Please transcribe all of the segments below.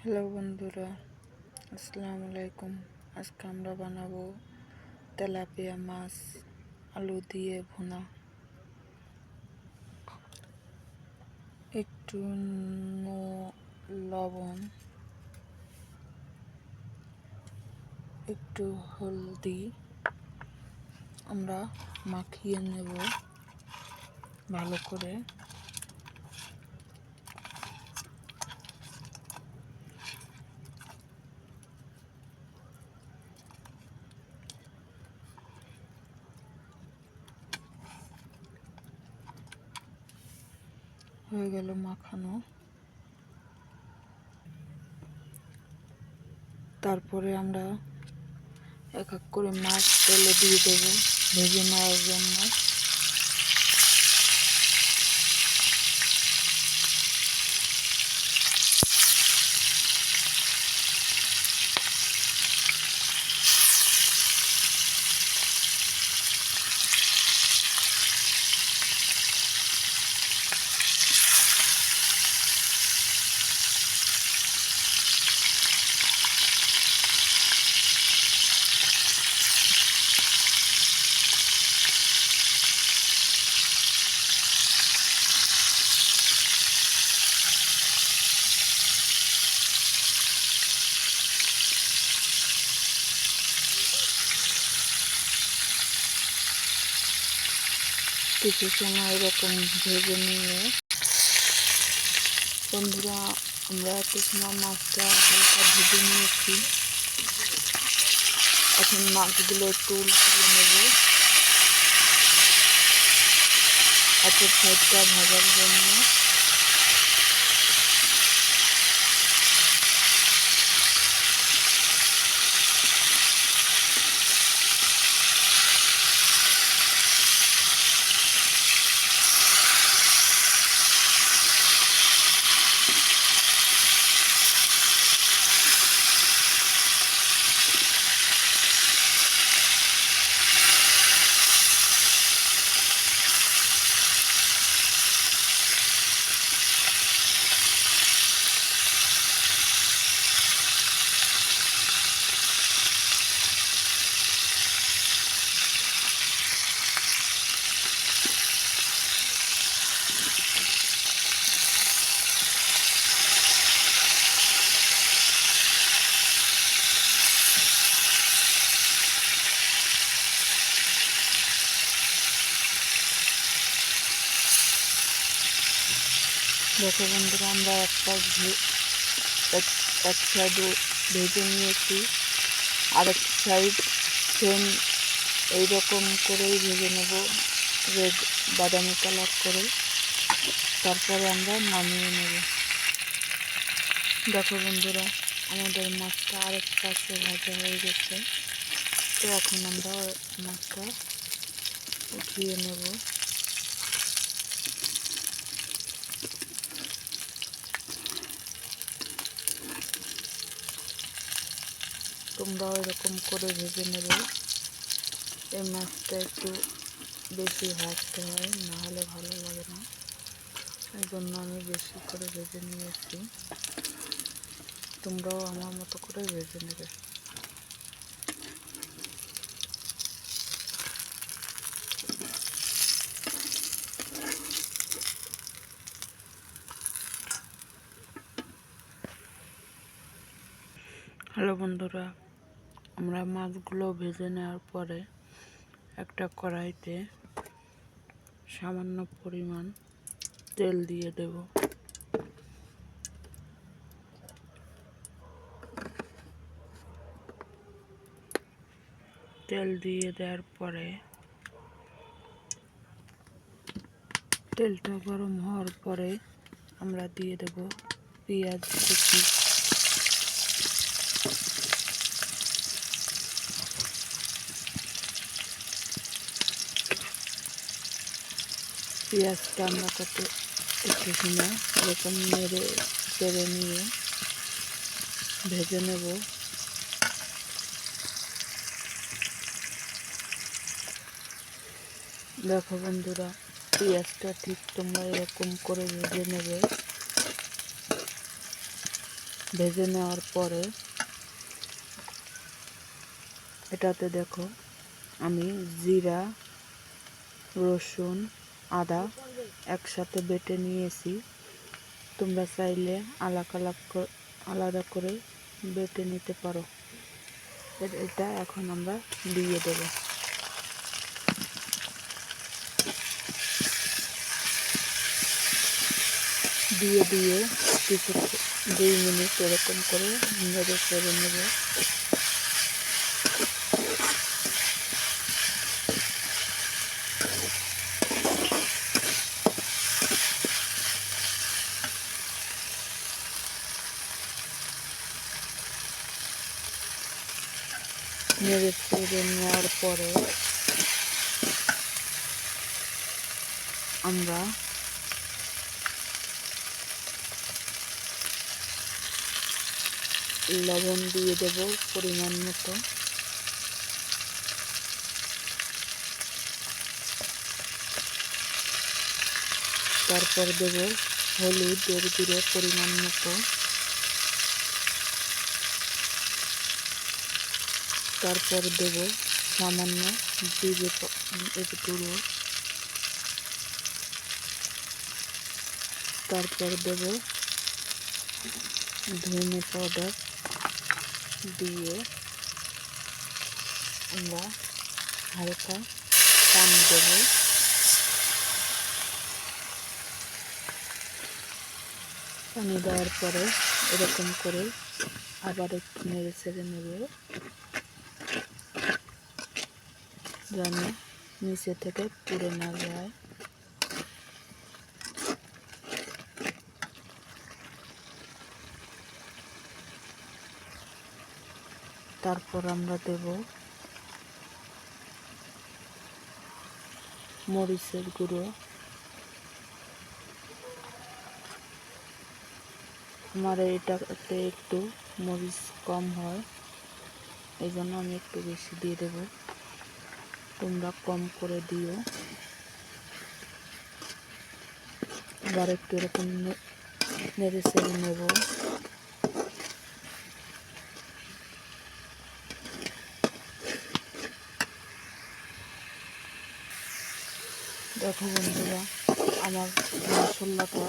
Hello বন্ধুরা, আসসালামু আলাইকুম। আজকে আমরা বানাবো তেলাপিয়া মাছ আলু দিয়ে ভুনা। একটু লবণ, একটু হলদি আমরা মাখিয়ে নেব ভালো করে। হয়ে গেল মাখানো। তারপরে আমরা এক এক করে মাছ তেলে দিয়ে দেবো ভেজে নেওয়ার জন্য। কিছু সময় এরকম ভেজে নিয়ে বন্ধুরা, আমরা একটু সময় মাছটা হালকা ভেজে নিয়েছি। এখন মাছগুলো একটু উল্টিয়ে নেব অপর সাইডটা ভাজার জন্য। দেখো বন্ধুরা, আমরা এক সাইড ভেজে নিয়েছি, আরেক সাইড সেম এইরকম করেই ভেজে নেব, রেড বাদামি কালার করে। তারপরে আমরা নামিয়ে নেব। দেখো বন্ধুরা, আমাদের মাছটা আরেক পাশে ভাজা হয়ে গেছে। তো এখন আমরা মাছটা উঠিয়ে নেব। তোমরাও এরকম করে ভেজে নেবে। এই মাছটা একটু বেশি ভাজতে হয়, না হলে ভালো লাগে না। এই জন্য আমি বেশি করে ভেজে নিয়েছি। তোমরাও আমার মতো করে ভেজে নেবে। হ্যালো বন্ধুরা, আমরা মাছগুলো ভেজে নেওয়ার পরে একটা কড়াইতে সামান্য পরিমাণ তেল দিয়ে দেব। তেল দিয়ে দেওয়ার পরে তেলটা গরম হওয়ার পরে আমরা দিয়ে দেব পেঁয়াজ কুচি। পেঁয়াজটা আমরা একটু সময় এরকম নেড়ে চেড়ে নিয়ে ভেজে নেব। দেখো বন্ধুরা, পেঁয়াজটা ঠিক তোমরা এরকম করে ভেজে নেবে। ভেজে নেওয়ার পরে এটাতে দেখো আমি জিরা, রসুন, আদা একসাথে বেটে নিয়েছি। তোমরা চাইলে আলাদা করে বেটে নিতে পারো। এটা এখন আমরা দিয়ে দেব। দিয়ে কিছু 2 মিনিট এরকম করে নেড়ে চেড়ে নেব। নেড়ে চেড়ে নেওয়ার পরে আমরা লবণ দিয়ে দেব পরিমাণ মতো। তারপর দেব হলুদের গুঁড়ো পরিমাণ মতো। তারপর দেব সামান্য জিরে গুঁড়ো। তারপর দেব ধনে পাউডার দিয়ে আমরা হালকা পানি দেব। পানি দেওয়ার পরে এরকম করে আবার একটু নেড়ে ছেড়ে নেব, যেন নিচে থেকে পুড়ে না যায়। তারপর আমরা দেব মরিচের গুঁড়ো। আমার এটাতে একটু মরিচ কম হয়, এই জন্য আমি একটু বেশি দিয়ে দেব। তোমরা কম করে দিও। আবার একটু এরকম নেড়ে চেড়ে নেব। দেখো বন্ধুরা, আমার মশলাটা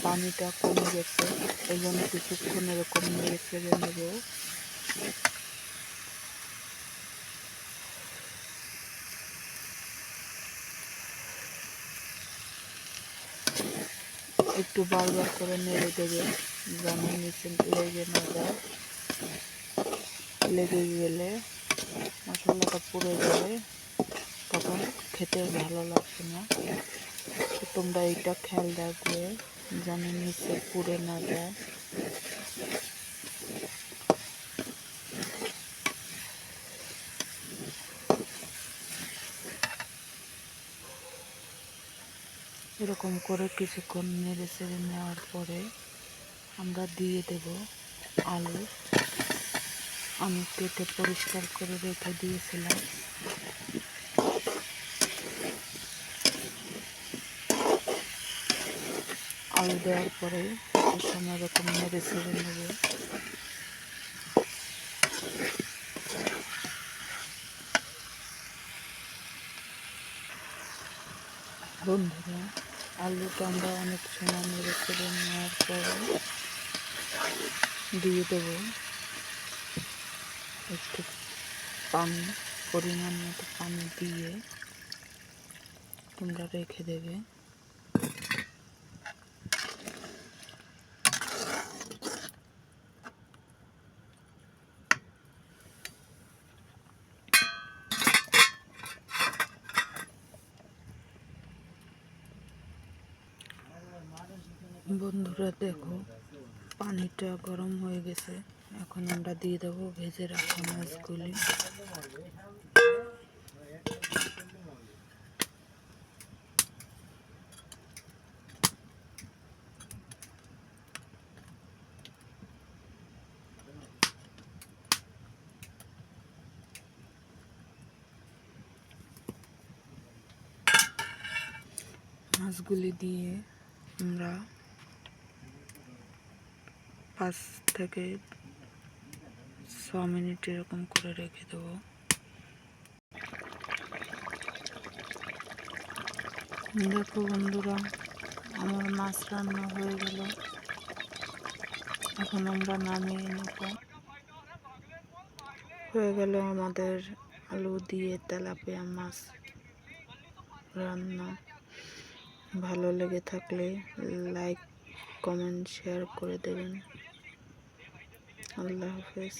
পানিটা কমে গেছে, এই জন্য কিছুক্ষণ এরকম নেড়ে চেড়ে নেব। একটু বারবার করে নেড়ে দেবে, যেন নিচে লেগে না যায়। লেগে গেলে মশলাটা পুড়ে যাবে, তখন খেতে ভালো লাগবে না। তোমরা এইটা খেয়াল রাখবে যেন নিচে পুড়ে না যায়। এরকম করে কিছুক্ষণ নেড়ে চেড়ে নেওয়ার পরে আমরা দিয়ে দেব আলু। আমি কেটে পরিষ্কার করে রেখে দিয়েছিলাম। আলু দেওয়ার পরে একটু সময় এরকম নেড়ে ছেড়ে নেব। বন্ধুরা, আলুটা আমরা অনেক সময় নেড়ে ছেড়ে নেওয়ার পরে দিয়ে দেব একটু পানি, পরিমাণ মতো পানি দিয়ে তোমরা রেখে দেবে। বন্ধুরা দেখো, পানিটা গরম হয়ে গেছে। এখন আমরা দিয়ে দেবো ভেজে রাখা মাছগুলি। মাছগুলি দিয়ে আমরা 5 থেকে 6 মিনিট এরকম করে রেখে দেবো। দেখো বন্ধুরা, আমার মাছ রান্না হয়ে গেল। এখন আমরা নামিয়ে নেব। হয়ে গেল আমাদের আলু দিয়ে তেলাপিয়া মাছ রান্না। ভালো লেগে থাকলে লাইক, কমেন্ট, শেয়ার করে দেবেন। আল্লাহ হাফেজ।